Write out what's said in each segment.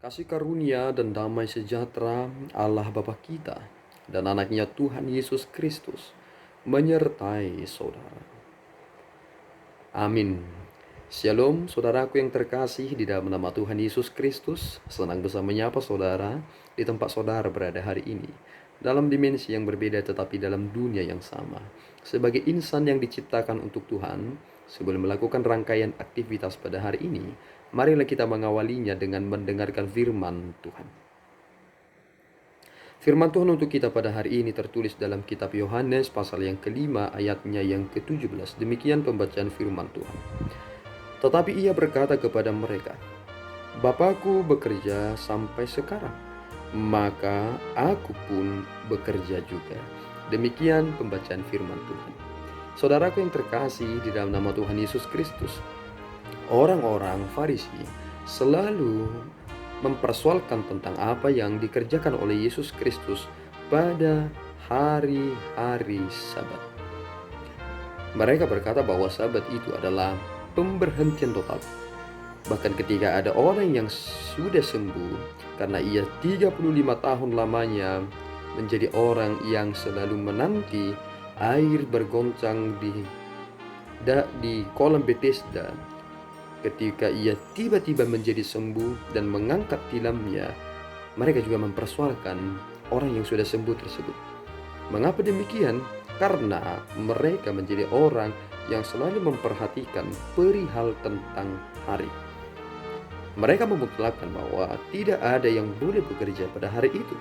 Kasih karunia dan damai sejahtera Allah Bapa kita dan anaknya Tuhan Yesus Kristus menyertai saudara. Amin. Shalom saudaraku yang terkasih di dalam nama Tuhan Yesus Kristus. Senang bisa menyapa saudara di tempat saudara berada hari ini. Dalam dimensi yang berbeda tetapi dalam dunia yang sama. Sebagai insan yang diciptakan untuk Tuhan, sebelum melakukan rangkaian aktivitas pada hari ini, marilah kita mengawalinya dengan mendengarkan firman Tuhan. Firman Tuhan untuk kita pada hari ini tertulis dalam kitab Yohanes pasal yang kelima ayatnya yang ke-17. Demikian pembacaan firman Tuhan. Tetapi ia berkata kepada mereka, Bapakku bekerja sampai sekarang, maka aku pun bekerja juga. Demikian pembacaan firman Tuhan. Saudaraku yang terkasih di dalam nama Tuhan Yesus Kristus, orang-orang Farisi selalu mempersoalkan tentang apa yang dikerjakan oleh Yesus Kristus pada hari-hari Sabat. Mereka berkata bahwa Sabat itu adalah pemberhentian total. Bahkan ketika ada orang yang sudah sembuh karena ia 35 tahun lamanya menjadi orang yang selalu menanti air bergoncang di kolam Bethesda, ketika ia tiba-tiba menjadi sembuh dan mengangkat tilamnya, mereka juga mempersoalkan orang yang sudah sembuh tersebut. Mengapa demikian? Karena mereka menjadi orang yang selalu memperhatikan perihal tentang hari. Mereka memutlakkan bahwa tidak ada yang boleh bekerja pada hari itu.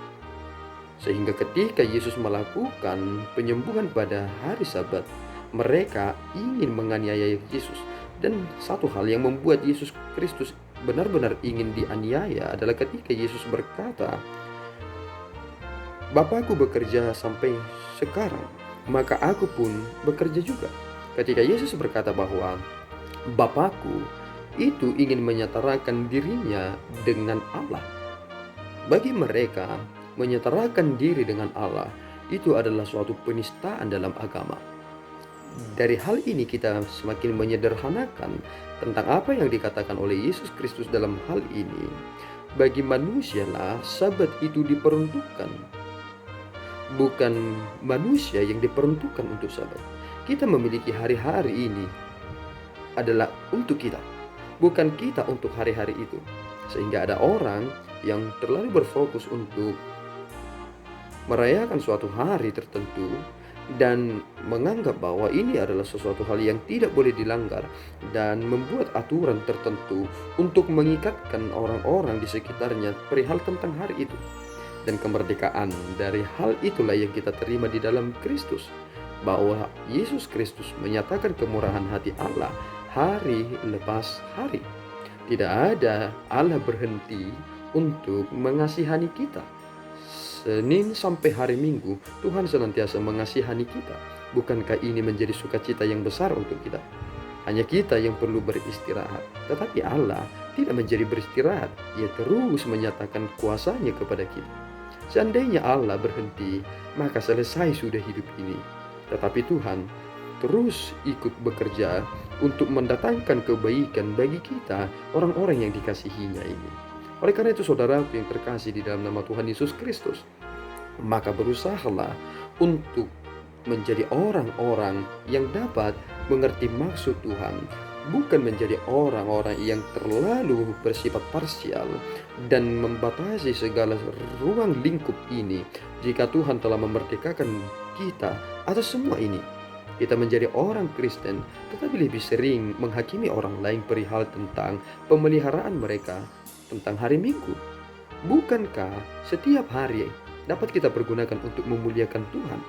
Sehingga ketika Yesus melakukan penyembuhan pada hari Sabat, mereka ingin menganiaya Yesus. Dan satu hal yang membuat Yesus Kristus benar-benar ingin dianiaya adalah ketika Yesus berkata, Bapakku bekerja sampai sekarang, maka aku pun bekerja juga. Ketika Yesus berkata bahwa Bapakku itu ingin menyetarakan dirinya dengan Allah. Bagi mereka, menyetarakan diri dengan Allah itu adalah suatu penistaan dalam agama. Dari hal ini kita semakin menyederhanakan tentang apa yang dikatakan oleh Yesus Kristus dalam hal ini. Bagi manusialah Sabat itu diperuntukkan, bukan manusia yang diperuntukkan untuk Sabat. Kita memiliki hari-hari ini adalah untuk kita, bukan kita untuk hari-hari itu. Sehingga ada orang yang terlalu berfokus untuk merayakan suatu hari tertentu dan menganggap bahwa ini adalah sesuatu hal yang tidak boleh dilanggar dan membuat aturan tertentu untuk mengikatkan orang-orang di sekitarnya perihal tentang hari itu. Dan kemerdekaan dari hal itulah yang kita terima di dalam Kristus, bahwa Yesus Kristus menyatakan kemurahan hati Allah hari lepas hari. Tidak ada Allah berhenti untuk mengasihani kita. Senin sampai hari Minggu, Tuhan senantiasa mengasihani kita. Bukankah ini menjadi sukacita yang besar untuk kita? Hanya kita yang perlu beristirahat. Tetapi Allah tidak menjadi beristirahat. Ia terus menyatakan kuasanya kepada kita. Seandainya Allah berhenti, maka selesai sudah hidup ini. Tetapi Tuhan terus ikut bekerja untuk mendatangkan kebaikan bagi kita, orang-orang yang dikasihinya ini. Oleh karena itu saudaraku yang terkasih di dalam nama Tuhan Yesus Kristus, maka berusahalah untuk menjadi orang-orang yang dapat mengerti maksud Tuhan, bukan menjadi orang-orang yang terlalu bersifat parsial dan membatasi segala ruang lingkup ini. Jika Tuhan telah memerdekakan kita atas semua ini, kita menjadi orang Kristen tetapi lebih sering menghakimi orang lain perihal tentang pemeliharaan mereka tentang hari Minggu. Bukankah setiap hari dapat kita pergunakan untuk memuliakan Tuhan?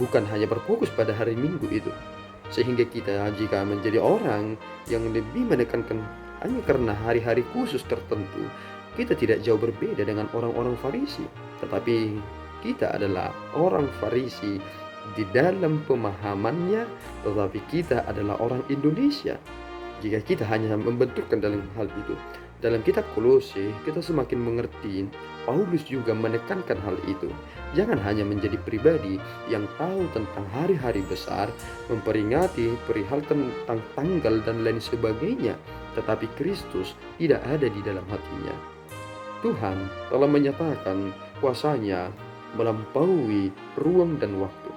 Bukan hanya berfokus pada hari Minggu itu. Sehingga kita jika menjadi orang yang lebih menekankan hanya karena hari-hari khusus tertentu, kita tidak jauh berbeda dengan orang-orang Farisi. Tetapi kita adalah orang Farisi di dalam pemahamannya, tetapi kita adalah orang Indonesia jika kita hanya membenturkan dalam hal itu. Dalam kitab Kolose kita semakin mengerti, Paulus juga menekankan hal itu. Jangan hanya menjadi pribadi yang tahu tentang hari-hari besar, memperingati perihal tentang tanggal dan lain sebagainya, tetapi Kristus tidak ada di dalam hatinya. Tuhan telah menyatakan kuasa-Nya melampaui ruang dan waktu.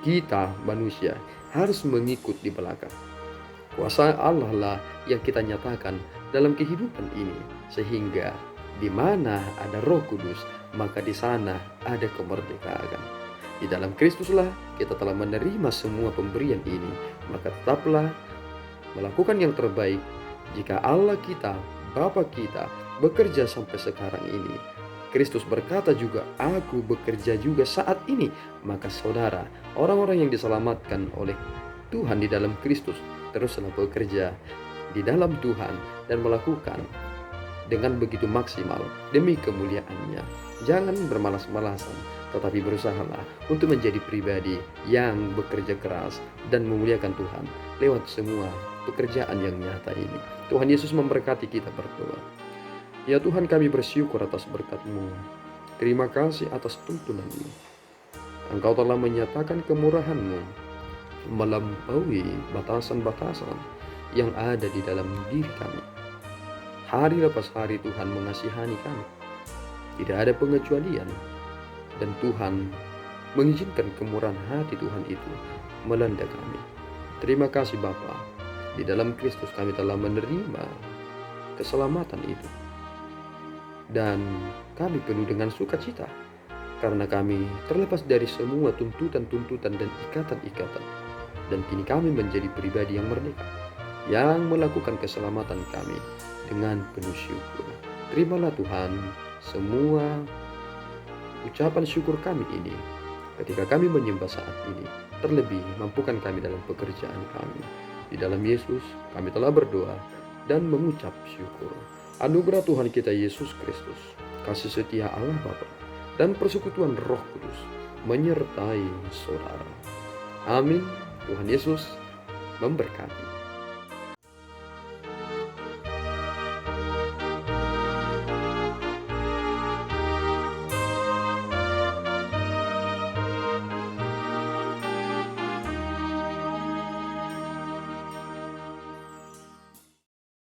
Kita manusia harus mengikut di belakang. Kuasa Allah lah yang kita nyatakan dalam kehidupan ini, sehingga di mana ada Roh Kudus, maka di sana ada kemerdekaan. Di dalam Kristuslah kita telah menerima semua pemberian ini, maka tetaplah melakukan yang terbaik. Jika Allah kita, Bapa kita, bekerja sampai sekarang ini, Kristus berkata juga, aku bekerja juga saat ini. Maka saudara, orang-orang yang diselamatkan oleh Tuhan di dalam Kristus, teruslah bekerja di dalam Tuhan dan melakukan dengan begitu maksimal demi kemuliaan-Nya. Jangan bermalas-malasan, tetapi berusahalah untuk menjadi pribadi yang bekerja keras dan memuliakan Tuhan lewat semua pekerjaan yang nyata ini. Tuhan Yesus memberkati kita berdoa. Ya Tuhan, kami bersyukur atas berkat-Mu. Terima kasih atas tuntunan-Mu. Engkau telah menyatakan kemurahan-Mu melampaui batasan-batasan yang ada di dalam diri kami. Hari lepas hari Tuhan mengasihani kami. Tidak ada pengecualian. Dan Tuhan mengizinkan kemurahan hati Tuhan itu melanda kami. Terima kasih Bapa. Di dalam Kristus kami telah menerima keselamatan itu. Dan kami penuh dengan sukacita karena kami terlepas dari semua tuntutan-tuntutan dan ikatan-ikatan. Dan kini kami menjadi pribadi yang merdeka, yang melakukan keselamatan kami dengan penuh syukur. Terimalah Tuhan semua ucapan syukur kami ini ketika kami menyembah saat ini. Terlebih mampukan kami dalam pekerjaan kami. Di dalam Yesus kami telah berdoa dan mengucap syukur. Anugerah Tuhan kita Yesus Kristus, kasih setia Allah Bapa, dan persekutuan Roh Kudus menyertai saudara. Amin. Tuhan Yesus memberkati.